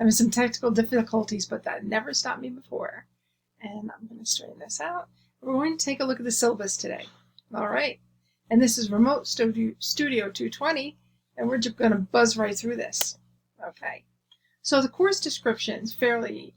Having some technical difficulties, but that never stopped me before. And I'm going to straighten this out. We're going to take a look at the syllabus today. All right. And this is Remote Studio 220, and we're just going to buzz right through this. Okay. So the course description is fairly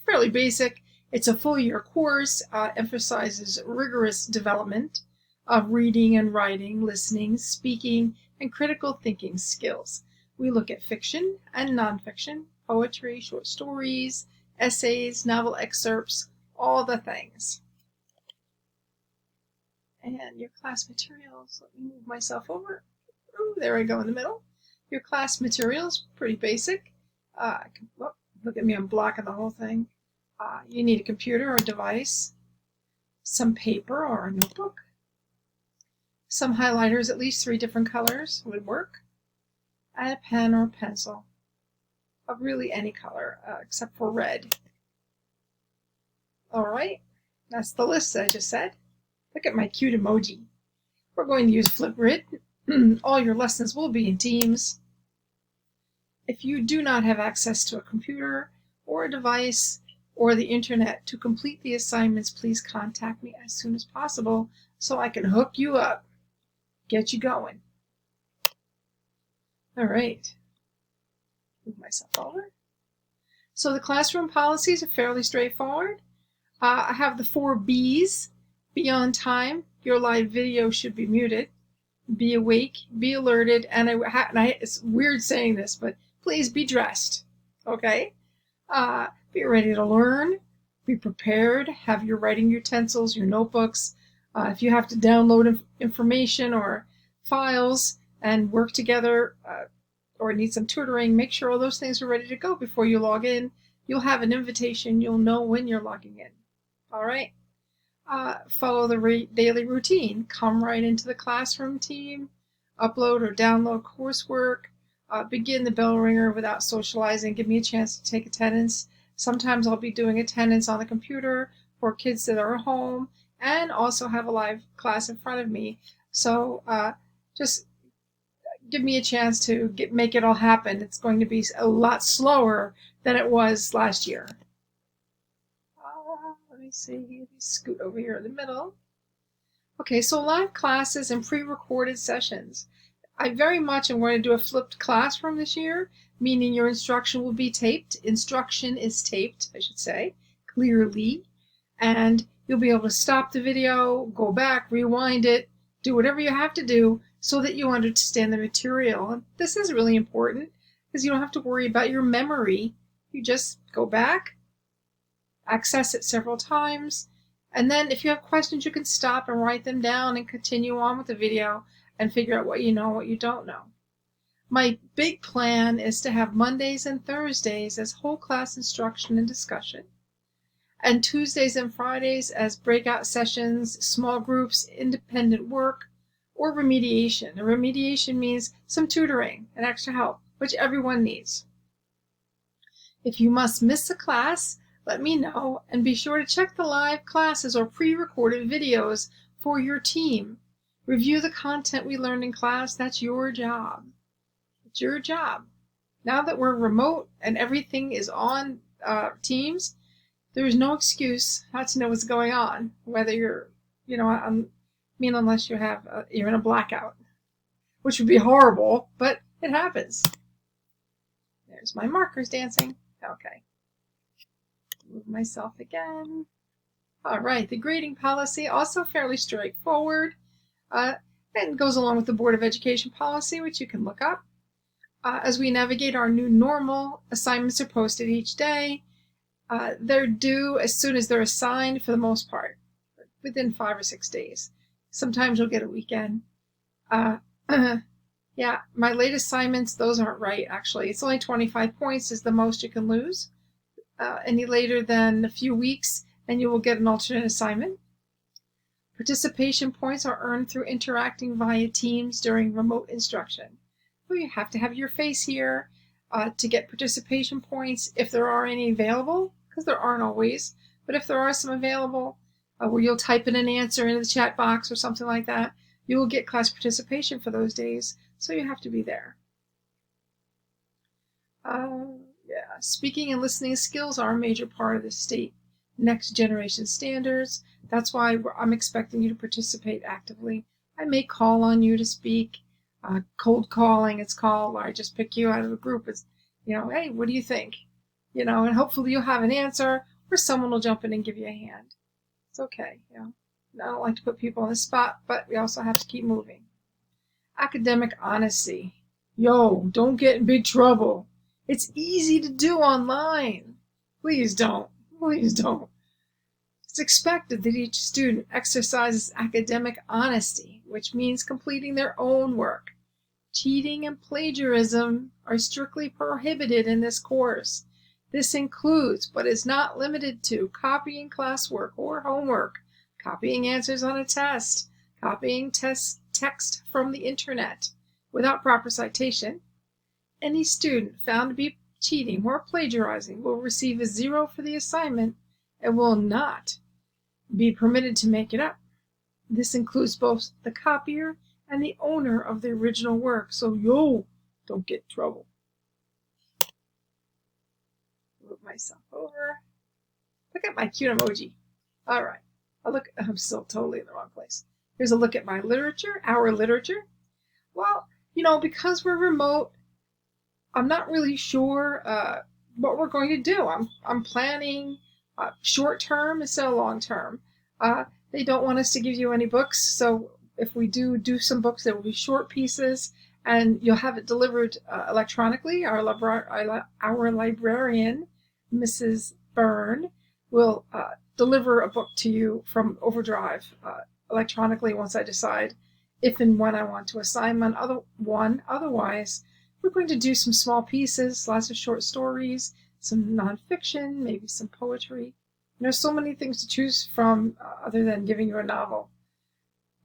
basic. It's a full-year course, emphasizes rigorous development of reading and writing, listening, speaking, and critical thinking skills. We look at fiction and nonfiction, poetry, short stories, essays, novel excerpts, all the things. And your class materials, let me move myself over. Ooh, there I go in the middle. Your class materials, pretty basic. Look at me, I'm blocking the whole thing. You need a computer or device, some paper or a notebook, some highlighters, at least 3 different colors would work, and a pen or pencil of really any color except for red. All right, that's the list I just said. Look at my cute emoji. We're going to use Flipgrid. All your lessons will be in Teams. If you do not have access to a computer or a device or the internet to complete the assignments, please contact me as soon as possible so I can hook you up, get you going. All right, move myself over. So the classroom policies are fairly straightforward. I have the 4 B's. Be on time, your live video should be muted, be awake, be alerted, and it's weird saying this, but please be dressed, okay? Be ready to learn, be prepared, have your writing utensils, your notebooks. If you have to download information or files and work together or need some tutoring, make sure all those things are ready to go before you log in. You'll have an invitation. You'll know when you're logging in. All right? Follow the daily routine. Come right into the classroom team, upload or download coursework, begin the bell ringer without socializing, give me a chance to take attendance. Sometimes I'll be doing attendance on the computer for kids that are home and also have a live class in front of me. So just give me a chance to make it all happen. It's going to be a lot slower than it was last year. Let me see, let me scoot over here in the middle. Okay, so live classes and pre-recorded sessions. I very much am going to do a flipped classroom this year, meaning your instruction will be taped. Instruction is taped, I should say, clearly. And you'll be able to stop the video, go back, rewind it, do whatever you have to do so that you understand the material. And this is really important because you don't have to worry about your memory. You just go back, access it several times, and then if you have questions, you can stop and write them down and continue on with the video and figure out what you know, what you don't know. My big plan is to have Mondays and Thursdays as whole class instruction and discussion, and Tuesdays and Fridays as breakout sessions, small groups, independent work, or remediation. And remediation means some tutoring and extra help, which everyone needs. If you must miss a class, let me know, and be sure to check the live classes or pre-recorded videos for your team. Review the content we learned in class. That's your job. It's your job. Now that we're remote and everything is on Teams, there's no excuse not to know what's going on, whether you're, unless you have, you're in a blackout, which would be horrible, but it happens. There's my markers dancing. Okay. Move myself again. All right, the grading policy, also fairly straightforward, and goes along with the Board of Education policy, which you can look up. As we navigate our new normal, assignments are posted each day. They're due as soon as they're assigned for the most part, within 5 or 6 days. Sometimes you'll get a weekend. Yeah, my late assignments, those aren't right, actually. It's only 25 points is the most you can lose. Any later than a few weeks, and you will get an alternate assignment. Participation points are earned through interacting via Teams during remote instruction. Well, you have to have your face here to get participation points if there are any available, because there aren't always, but if there are some available, where you'll type in an answer into the chat box or something like that, you will get class participation for those days, so you have to be there. Speaking and listening skills are a major part of the state next generation standards. That's why I'm expecting you to participate actively. I may call on you to speak. Cold calling, it's called, where I just pick you out of the group. It's, hey, what do you think? And hopefully you'll have an answer, or someone will jump in and give you a hand. It's okay. I don't like to put people on the spot, but we also have to keep moving. Academic honesty. Don't get in big trouble. It's easy to do online. Please don't. Please don't. It's expected that each student exercises academic honesty, which means completing their own work. Cheating and plagiarism are strictly prohibited in this course. This includes, but is not limited to, copying classwork or homework, copying answers on a test, copying text from the internet without proper citation. Any student found to be cheating or plagiarizing will receive a 0 for the assignment and will not be permitted to make it up. This includes both the copier and the owner of the original work, so don't get in trouble. Move myself over. Look at my cute emoji. All right. I'm still totally in the wrong place. Here's a look at my literature, our literature. Well, because we're remote, I'm not really sure what we're going to do. I'm planning short term instead of long term. They don't want us to give you any books, so if we do some books, there will be short pieces, and you'll have it delivered electronically. Our librarian, Mrs. Byrne, will deliver a book to you from Overdrive electronically once I decide if and when I want to assign one. Otherwise, we're going to do some small pieces, lots of short stories, some nonfiction, maybe some poetry. There's so many things to choose from other than giving you a novel.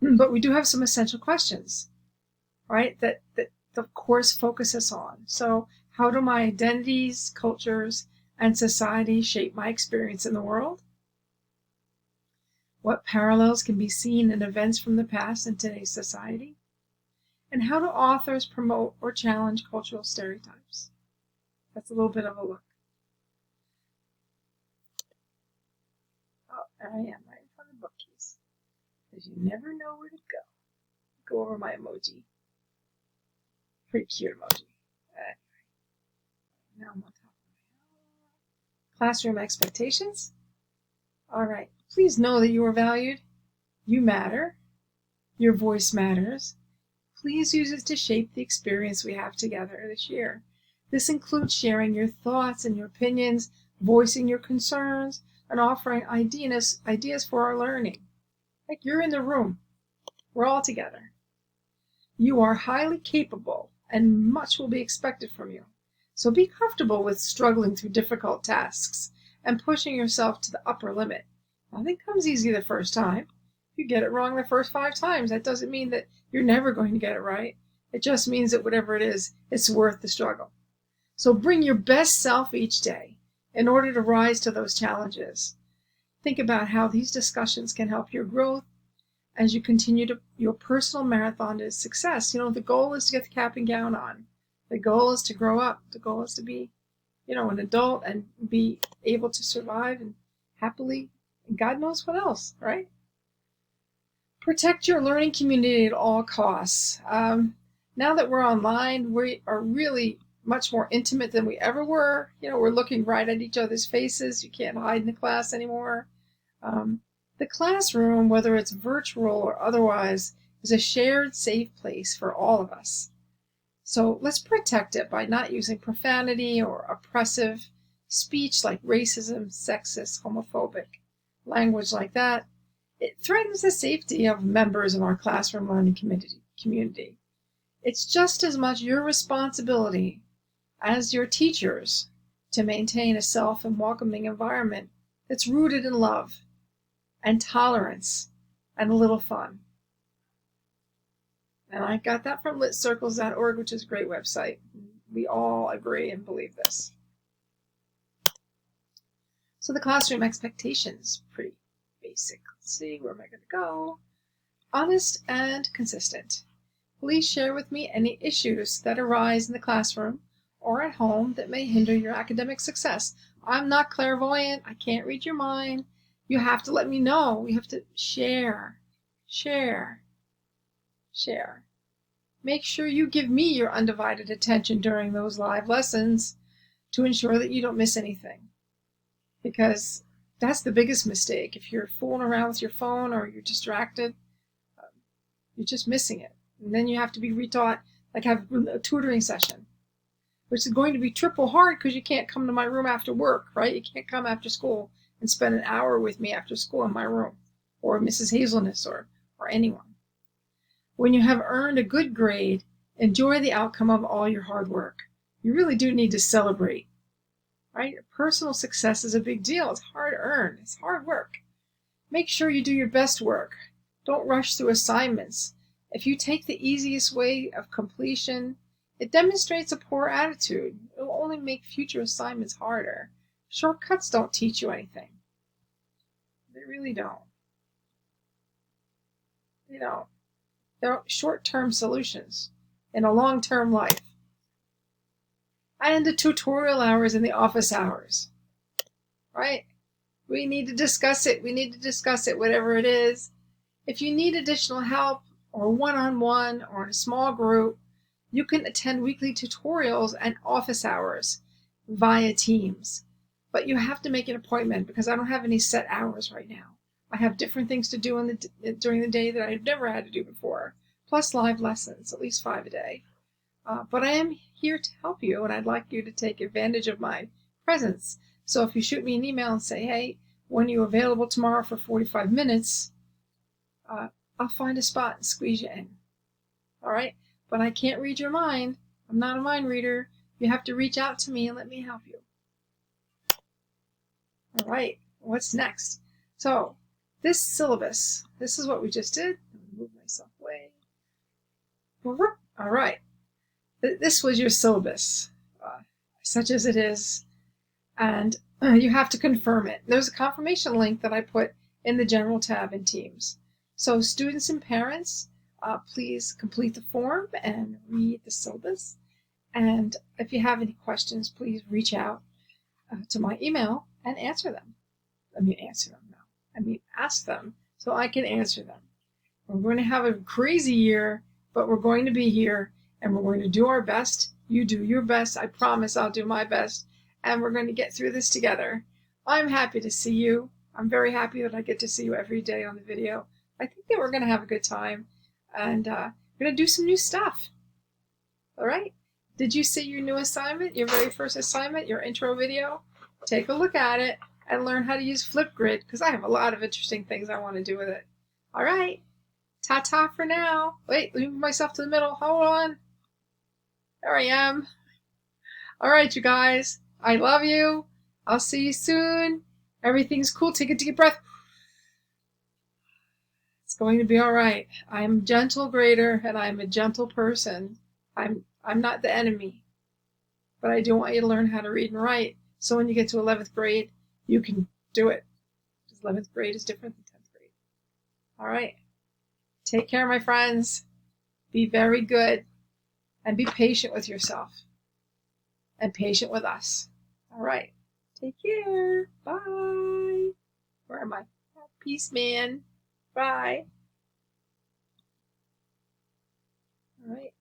But we do have some essential questions, right, that the course focuses on. So how do my identities, cultures, and society shape my experience in the world? What parallels can be seen in events from the past in today's society? And how do authors promote or challenge cultural stereotypes? That's a little bit of a look. Oh, there I am, right in front of the bookcase. Because you never know where to go. Go over my emoji. Pretty cute emoji. Anyway, now I'm on top of my classroom expectations. All right. Please know that you are valued. You matter. Your voice matters. Please use it to shape the experience we have together this year. This includes sharing your thoughts and your opinions, voicing your concerns, and offering ideas for our learning. Like, you're in the room. We're all together. You are highly capable, and much will be expected from you. So be comfortable with struggling through difficult tasks and pushing yourself to the upper limit. Nothing comes easy the first time. If you get it wrong the first 5 times, that doesn't mean that you're never going to get it right. It just means that whatever it is, it's worth the struggle. So bring your best self each day in order to rise to those challenges. Think about how these discussions can help your growth as you continue your personal marathon to success. The goal is to get the cap and gown on. The goal is to grow up. The goal is to be, an adult and be able to survive and happily, and God knows what else, right? Protect your learning community at all costs. Now that we're online, we are really much more intimate than we ever were. We're looking right at each other's faces. You can't hide in the class anymore. The classroom, whether it's virtual or otherwise, is a shared, safe place for all of us. So let's protect it by not using profanity or oppressive speech like racism, sexist, homophobic language like that. It threatens the safety of members of our classroom learning community. It's just as much your responsibility as your teachers to maintain a safe and welcoming environment that's rooted in love and tolerance and a little fun. And I got that from litcircles.org, which is a great website. We all agree and believe this. So the classroom expectations, pretty basic. Let's see, where am I going to go? Honest and consistent. Please share with me any issues that arise in the classroom or at home that may hinder your academic success. I'm not clairvoyant. I can't read your mind. You have to let me know. We have to share, share, share. Make sure you give me your undivided attention during those live lessons to ensure that you don't miss anything. Because that's the biggest mistake. If you're fooling around with your phone or you're distracted, you're just missing it. And then you have to be retaught, like have a tutoring session, which is going to be triple hard because you can't come to my room after work, right? You can't come after school and spend an hour with me after school in my room, or Mrs. Hazelness, or anyone. When you have earned a good grade, enjoy the outcome of all your hard work. You really do need to celebrate, right? Your personal success is a big deal. It's hard earned. It's hard work. Make sure you do your best work. Don't rush through assignments. If you take the easiest way of completion, it demonstrates a poor attitude. It will only make future assignments harder. Shortcuts don't teach you anything. They really don't. They're short-term solutions in a long-term life. And the tutorial hours and the office hours, right? We need to discuss it. We need to discuss it, whatever it is. If you need additional help or one-on-one or in a small group, you can attend weekly tutorials and office hours via Teams. But you have to make an appointment because I don't have any set hours right now. I have different things to do during the day that I've never had to do before, plus live lessons, at least 5 a day. But I am here to help you, and I'd like you to take advantage of my presence. So if you shoot me an email and say, hey, when are you available tomorrow for 45 minutes, I'll find a spot and squeeze you in. All right? But I can't read your mind. I'm not a mind reader. You have to reach out to me and let me help you. All right, what's next? So this syllabus, this is what we just did. Move myself away. All right. This was your syllabus, such as it is, and you have to confirm it. There's a confirmation link that I put in the General tab in Teams. So students and parents, please complete the form and read the syllabus. And if you have any questions, please reach out to my email and answer them. Ask them so I can answer them. We're going to have a crazy year, but we're going to be here and we're going to do our best. You do your best. I promise I'll do my best. And we're going to get through this together. I'm happy to see you. I'm very happy that I get to see you every day on the video. I think that we're going to have a good time. And we're going to do some new stuff. All right? Did you see your new assignment, your very first assignment, your intro video? Take a look at it and learn how to use Flipgrid because I have a lot of interesting things I want to do with it. All right. Ta-ta for now. Wait, let me move myself to the middle. Hold on. There I am. All right, you guys. I love you. I'll see you soon. Everything's cool. Take a deep breath. It's going to be all right. I'm a gentle grader and I'm a gentle person. I'm not the enemy. But I do want you to learn how to read and write. So when you get to 11th grade, you can do it. Because 11th grade is different than 10th grade. All right. Take care, my friends. Be very good. And be patient with yourself. And patient with us. All right. Take care. Bye. Where am I? Peace, man. Bye. All right.